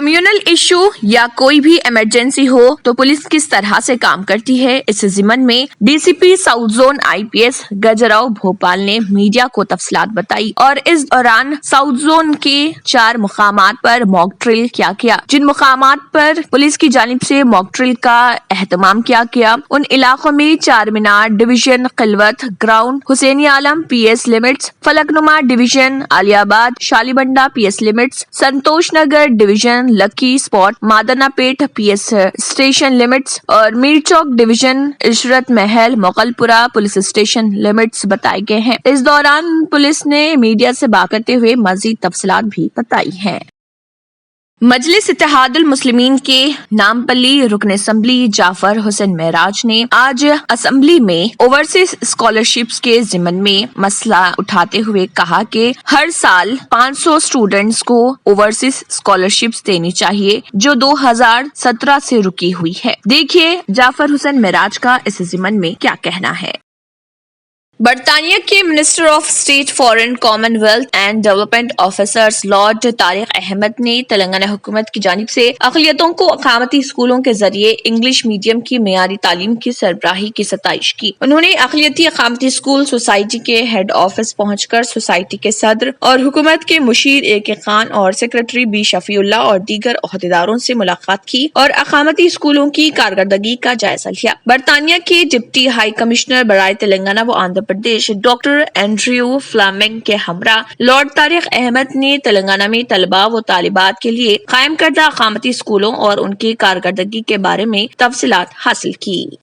Communal issue या कोई भी इमरजेंसी हो तो पुलिस किस तरह से काम करती है, इस ज़िमन में DCP south zone IPS Gajrao Bhopal ने मीडिया को तफसीलात बताई और इस दौरान साउथ जोन के 4 मुकामात पर मॉक ड्रिल किया। जिन मुकामात पर पुलिस की जानिब से मॉक ड्रिल का एहतमाम किया गया उन इलाकों में Charminar division, Khilwat ground, Hussaini Alam PS limits, Falaknuma division, Aliabad, Shalibanda PS limits, Santosh Nagar division, lucky spot, Madannapet PS station limits और मीर चौक डिवीजन, इशरत महल, मोगलपुरा पुलिस स्टेशन लिमिट्स बताए गए हैं। इस दौरान पुलिस ने मीडिया से बात करते हुए मजीद तफसीलात भी बताई हैं। मजलिस इत्तेहादुल मुस्लिमीन के नामपल्ली रुकन असम्बली जाफर हुसैन मेराज ने आज असम्बली में ओवरसीज स्कॉलरशिप्स के ज़िमन में मसला उठाते हुए कहा कि हर साल 500 स्टूडेंट्स को ओवरसीज स्कॉलरशिप्स देनी चाहिए जो 2017 से रुकी हुई है। देखिए जाफर हुसैन मेराज का इस ज़िमन में क्या कहना है। बरतानिया के minister of state foreign commonwealth and development officers lord Tariq Ahmad ने तेलंगाना हुकूमत की जानिब से अक़लियतों को अक़ामती स्कूलों के जरिए इंग्लिश मीडियम की मेयारी तालीम की सरबराही की सताइश की। उन्होंने अक़लियती अक़ामती स्कूल सोसाइटी के हेड ऑफिस पहुंचकर सोसाइटी के सदर और हुकूमत के मुशीर ए.के. खान और सेक्रेटरी बी शफीउल्लाह और दीगर ओहदेदारों से मुलाकात की और अक़ामती स्कूलों की कारकर्दगी का जायजा लिया। बरतानिया के डिप्टी हाई कमिश्नर बराए तेलंगाना व Andhra Pradesh doctor Andrew Fleming के हमरा लॉर्ड तारिक अहमद ने तेलंगाना में तलबा व तालिबात के लिए कायम करदा अक़ामती स्कूलों और उनकी कारकर्दगी के बारे में तफसीलात हासिल की।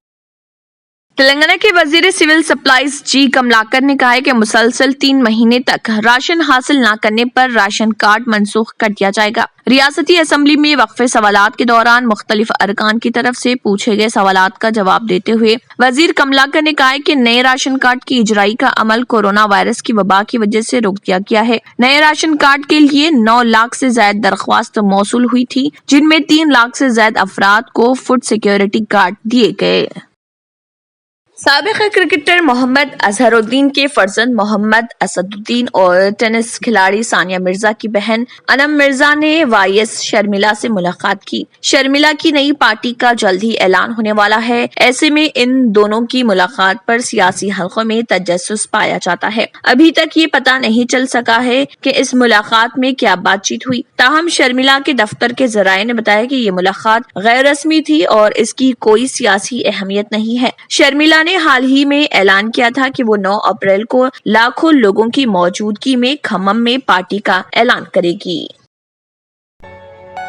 तेलंगाना के वजीर सिविल सप्लाईज जी कमलाकर ने कहा है कि मुसलसल 3 महीने तक राशन हासिल न करने पर राशन कार्ड मनसूख कर दिया जाएगा। रियासती असम्बली में वक्फे सवालात के दौरान मुख्तलिफ अरकान की तरफ से पूछे गए सवालात का जवाब देते हुए वजीर कमलाकर ने कहा है कि नए राशन कार्ड की इजराई का अमल कोरोना वायरस की वबा की वजह से रोक दिया गया है। नए राशन कार्ड के लिए 9 लाख से ज्यादा दरख्वास्त मौसूल हुई थी, जिनमें 3 लाख से ज्यादा अफराद को फूड सिक्योरिटी कार्ड दिए गए। साबिक क्रिकेटर मोहम्मद अजहरुद्दीन के फर्जंद मोहम्मद असदुद्दीन और टेनिस खिलाड़ी सानिया मिर्जा की बहन अनम मिर्जा ने वाईएस शर्मिला से मुलाकात की। शर्मिला की नई पार्टी का जल्द ही ऐलान होने वाला है। ऐसे में इन दोनों की मुलाकात पर सियासी हलकों में तजस्सुस पाया जाता है। अभी तक ये पता नहीं चल सका है कि इस मुलाकात में क्या बातचीत हुई। ताहम शर्मिला के दफ्तर के जराये ने बताया कि ये मुलाकात गैर रस्मी थी और इसकी कोई सियासी अहमियत नहीं है। शर्मिला ने हाल ही में ऐलान किया था कि वो 9 अप्रैल को लाखों लोगों की मौजूदगी में खम्मम में पार्टी का ऐलान करेगी।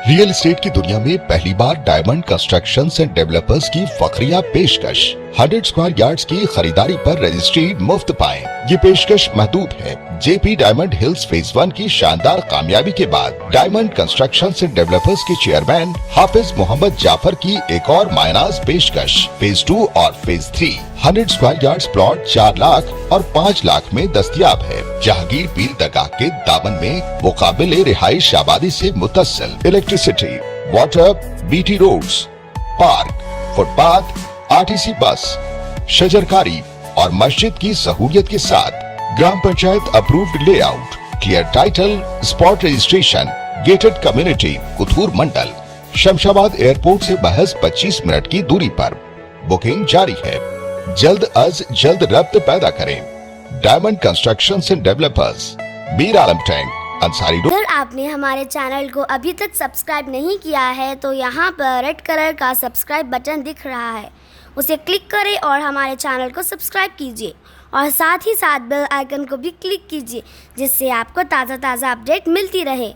रियल एस्टेट की दुनिया में पहली बार डायमंड कंस्ट्रक्शंस एंड डेवलपर्स की फखरिया पेशकश 100 स्क्वायर यार्ड्स की खरीदारी पर रजिस्ट्री मुफ्त पाएं। ये पेशकश महदूद है। जेपी डायमंड हिल्स फेज 1 की शानदार कामयाबी के बाद डायमंड कंस्ट्रक्शंस एंड डेवलपर्स के चेयरमैन हाफिज मोहम्मद जाफर की एक और मायनाज पेशकश फेज 2 और phase 3 100 square yards plot 4 lakh और 5 लाख में दस्तयाब है। जहांगीर पीर दरगाह के दामन में मुकाबिले रिहाइश आबादी से मुतस्सिल electricity, water, BT roads, park, footpath, RTC bus, शजरकारी और मस्जिद की सहूलियत के साथ ग्राम panchayat approved layout, clear title, spot registration, gated community, Kothur mandal, Shamshabad airport से महज 25 मिनट की दूरी पर। बुकिंग जारी है। जल्द अज जल्द रब्त पैदा करें। Diamond constructions and developers, Mir Alam tank, Ansari road. अगर आपने हमारे चैनल को अभी तक सब्सक्राइब नहीं किया है तो यहाँ पर रेड कलर का सब्सक्राइब बटन दिख रहा है, उसे क्लिक करें और हमारे चैनल को सब्सक्राइब कीजिए और साथ ही साथ बेल आइकन को भी क्लिक कीजिए जिससे आपको ताज़ा अपडेट मिलती रहे।